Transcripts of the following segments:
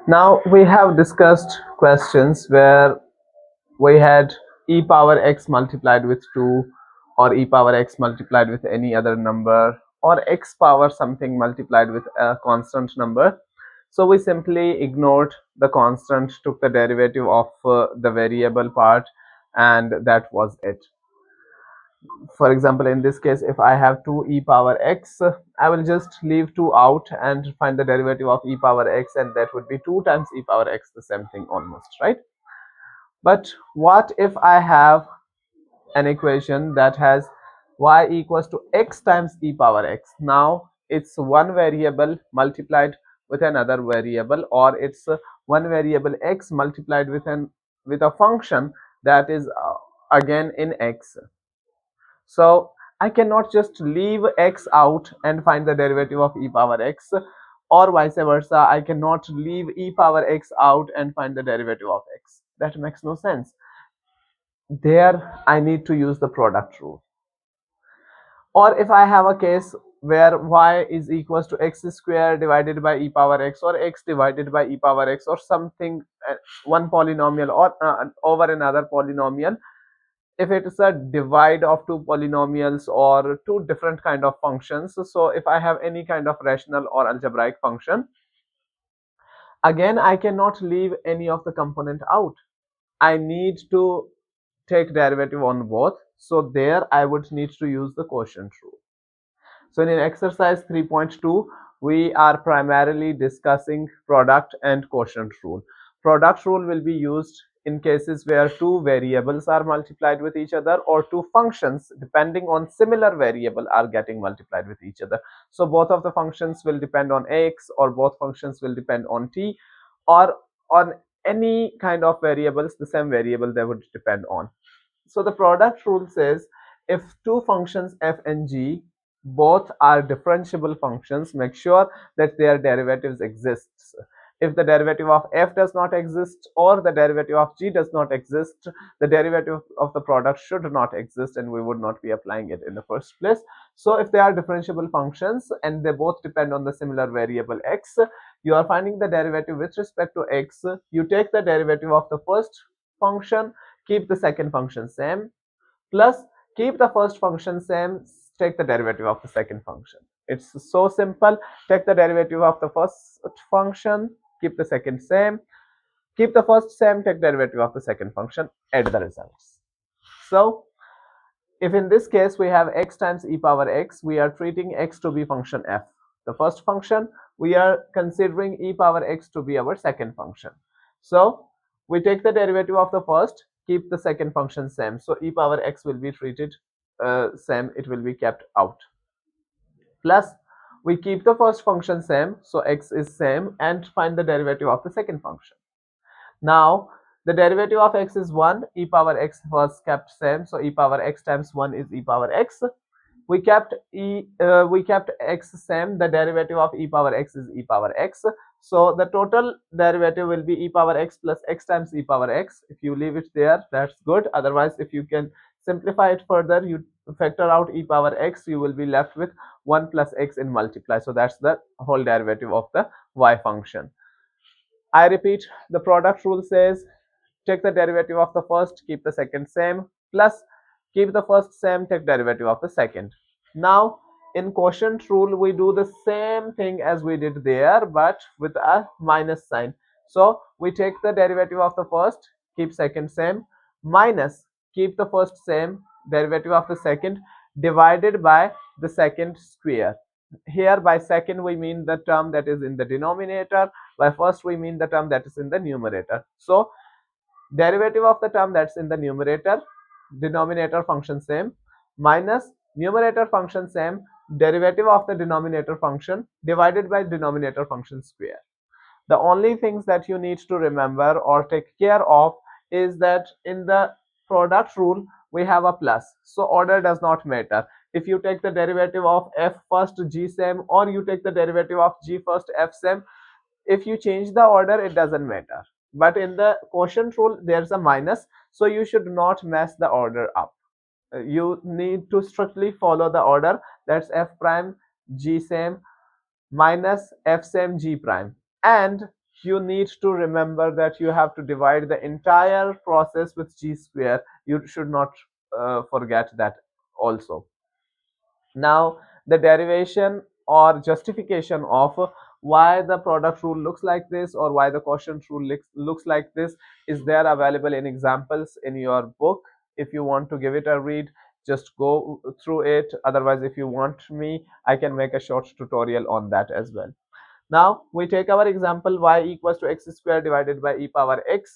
Now we have discussed questions where we had e power x multiplied with 2 or e power x multiplied with any other number or x power something multiplied with a constant number. So we simply ignored the constant, took the derivative of the variable part, and that was it. For example, in this case, if I have 2 e power x, I will just leave 2 out and find the derivative of e power x, and that would be 2 times e power x, the same thing almost, right? But what if I have an equation that has y equals to x times e power x? Now it's one variable multiplied with another variable, or it's one variable x multiplied with a function that is again in x. So I cannot just leave x out and find the derivative of e power x, or vice versa. I cannot leave e power x out and find the derivative of x. That makes no sense. There I need to use the product rule. Or if I have a case where y is equals to x squared divided by e power x, or x divided by e power x, or something, one polynomial or over another polynomial, if it is a divide of two polynomials or two different kind of functions. So if I have any kind of rational or algebraic function, again I cannot leave any of the component out. I need to take derivative on both, so there I would need to use the quotient rule. So in exercise 3.2, we are primarily discussing product and quotient rule. Product rule will be used in cases where two variables are multiplied with each other, or two functions depending on similar variable are getting multiplied with each other. So both of the functions will depend on x, or both functions will depend on t, or on any kind of variables, the same variable they would depend on. So the product rule says if two functions f and g both are differentiable functions, make sure that their derivatives exists. If the derivative of f does not exist, or the derivative of g does not exist, the derivative of the product should not exist, and we would not be applying it in the first place. So if they are differentiable functions and they both depend on the similar variable x, you are finding the derivative with respect to x. You take the derivative of the first function, keep the second function same, plus keep the first function same, take the derivative of the second function. It's so simple. Take the derivative of the first function, keep the second same, keep the first same, take derivative of the second function, add the results. So if in this case we have x times e power x, we are treating x to be function f, the first function. We are considering e power x to be our second function. So we take the derivative of the first, keep the second function same. So e power x will be treated same, it will be kept out. Plus we keep the first function same, so x is same, and find the derivative of the second function. Now the derivative of x is 1, e power x was kept same, so e power x times 1 is e power x. We kept x same, the derivative of e power x is e power x. So the total derivative will be e power x plus x times e power x. If you leave it there, that's good. Otherwise, if you can simplify it further, you factor out e power x, you will be left with 1 plus x in multiply. So that's the whole derivative of the y function. I repeat, the product rule says take the derivative of the first, keep the second same, plus keep the first same, take derivative of the second. Now in quotient rule we do the same thing as we did there, but with a minus sign. So we take the derivative of the first, keep second same, minus keep the first same, derivative of the second, divided by the second square. Here by second we mean the term that is in the denominator, by first we mean the term that is in the numerator. So derivative of the term that's in the numerator, denominator function same, minus numerator function same, derivative of the denominator function divided by denominator function square. The only things that you need to remember or take care of is that in the product rule we have a plus, so order does not matter. If you take the derivative of f first, g same, or you take the derivative of g first, f same, if you change the order it doesn't matter. But in the quotient rule there's a minus, so you should not mess the order up. You need to strictly follow the order, that's f prime g same minus f same g prime, and you need to remember that you have to divide the entire process with g square. You should not forget that also. Now, the derivation or justification of why the product rule looks like this or why the quotient rule looks like this is there available in examples in your book. If you want to give it a read, just go through it. Otherwise, if you want me, I can make a short tutorial on that as well. Now, we take our example y equals to x square divided by e power x.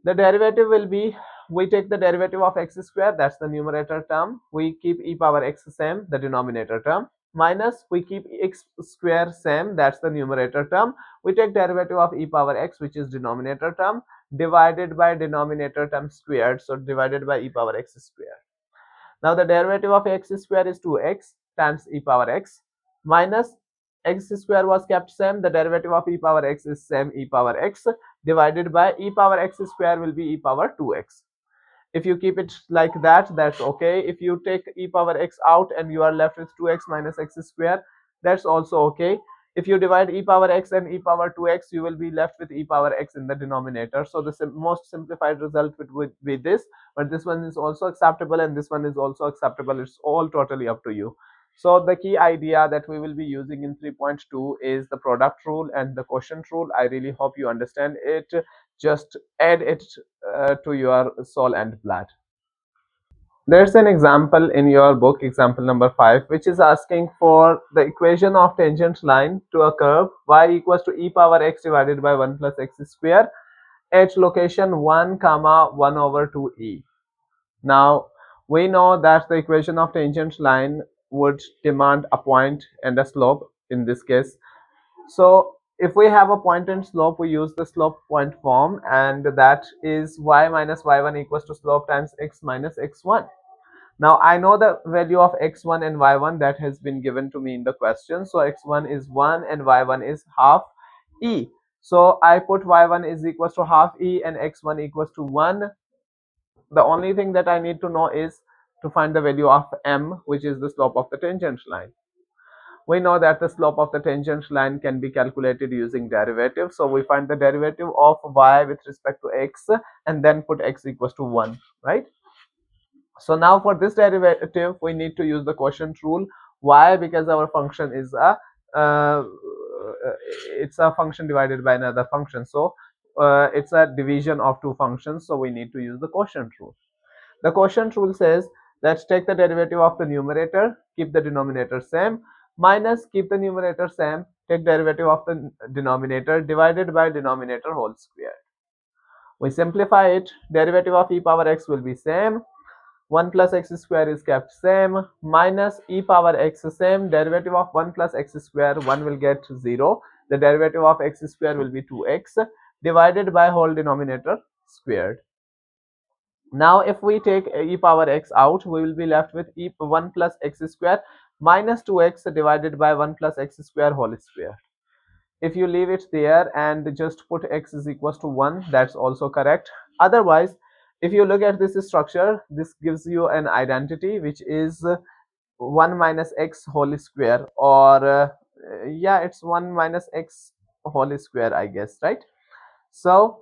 The derivative will be, we take the derivative of x square, that's the numerator term. We keep e power x same, the denominator term. Minus, we keep x square same, that's the numerator term. We take derivative of e power x, which is denominator term, divided by denominator term squared. So divided by e power x square. Now the derivative of x square is 2x times e power x, minus x square was kept same. The derivative of e power x is same, e power x, divided by e power x square will be e power 2x. If you keep it like that, that's okay. If you take e power x out and you are left with 2x minus x square, that's also okay. If you divide e power x and e power 2x, you will be left with e power x in the denominator. So the most simplified result would be this, but this one is also acceptable and this one is also acceptable. It's all totally up to you. So the key idea that we will be using in 3.2 is the product rule and the quotient rule. I really hope you understand it. Just add it to your soul and blood. There's an example in your book, example number 5, which is asking for the equation of tangent line to a curve y equals to e power x divided by 1 plus x square at location 1 comma 1 over 2e. Now we know that the equation of tangent line would demand a point and a slope in this case. So if we have a point and slope, we use the slope point form, and that is y minus y1 equals to slope times x minus x1. Now I know the value of x1 and y1 that has been given to me in the question. So x1 is 1 and y1 is half e. So I put y1 is equals to half e and x1 equals to 1. The only thing that I need to know is to find the value of m, which is the slope of the tangent line. We know that the slope of the tangent line can be calculated using derivative. So we find the derivative of y with respect to x and then put x equals to 1, right? So now for this derivative, we need to use the quotient rule. Why? Because our function is uh, it's a function divided by another function. So it's a division of two functions. So we need to use the quotient rule. The quotient rule says that take the derivative of the numerator, keep the denominator same, minus keep the numerator same, take derivative of the denominator divided by denominator whole square. We simplify it. Derivative of e power x will be same. 1 plus x square is kept same, minus e power x same, derivative of 1 plus x square, 1 will get 0. The derivative of x square will be 2x divided by whole denominator squared. Now if we take e power x out, we will be left with 1 plus x square minus 2x divided by 1 plus x square whole square. If you leave it there and just put x is equals to 1, that's also correct. Otherwise, if you look at this structure, this gives you an identity which is 1 minus x whole square, or yeah, it's 1 minus x whole square, I guess, right? So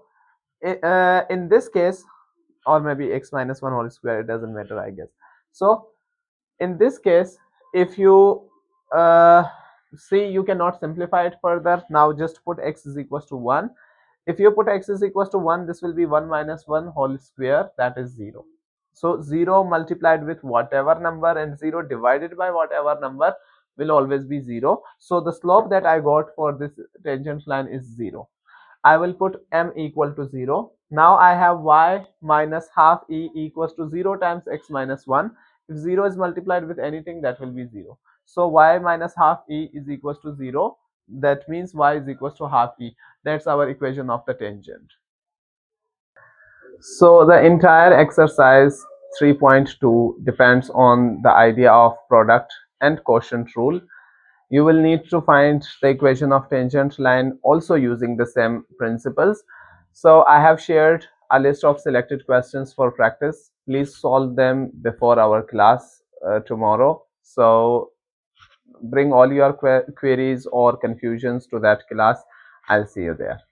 in this case, or maybe x minus 1 whole square, it doesn't matter, I guess. So in this case, if you see, you cannot simplify it further. Now just put x is equals to 1. If you put x is equals to 1, this will be 1 minus 1 whole square, that is 0. So 0 multiplied with whatever number and 0 divided by whatever number will always be 0. So the slope that I got for this tangent line is 0. I will put m equal to 0. Now I have y minus half e equals to 0 times x minus 1. If 0 is multiplied with anything, that will be 0. So y minus half e is equals to 0. That means y is equals to half e. That's our equation of the tangent. So the entire exercise 3.2 depends on the idea of product and quotient rule. You will need to find the equation of tangent line also using the same principles. So I have shared a list of selected questions for practice. Please solve them before our class tomorrow. So bring all your queries or confusions to that class. I'll see you there.